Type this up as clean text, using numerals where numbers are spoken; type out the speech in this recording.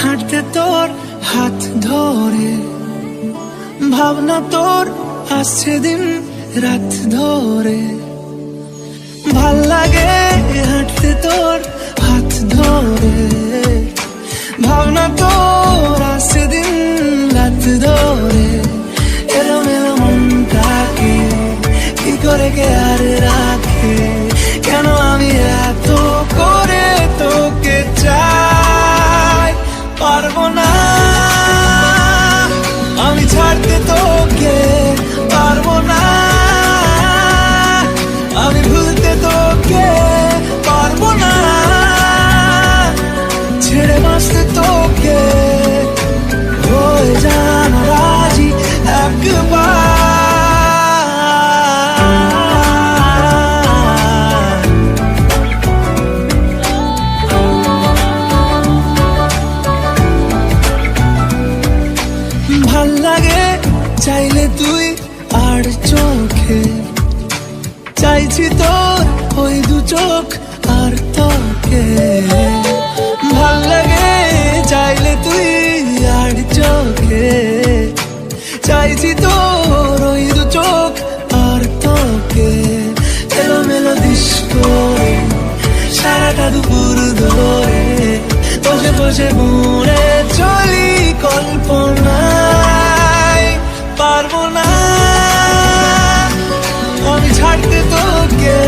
হাঁটতে তোর হাত ধরে, ভাবনা তোর আসছে দিন রাত ধরে। ভাল লাগে হাঁটতে তোর হাত ধরে, ভাবনা তোর আসছে দিন রাত ধরে। এলোমেলো মনটাকে কি করে কে আর রাখে, কেন আমি এত করে তোকে চাই। পারবো না আমি ছাড়তে তোকে, পারবো না আমি ভুলতে তোকে, পারবো না ছেড়ে বাঁচতে তোকে। হয়ে যান রাজি একবার, ভাল লাগে চাইলে তুই আর চোখে, চাইছি তোর ওই দু চোখ আর তোকে। ভাল লাগে চাইলে তুই আর চোখে, চাইছি তোর ওই দু চোখ আর তোকে। এলোমেলো দৃশ্য সারাটা দুপুর ধরে বসে বসে বুড়ে চলি কল্পনায়। পারবো না আমি ছাড়তে তোকে।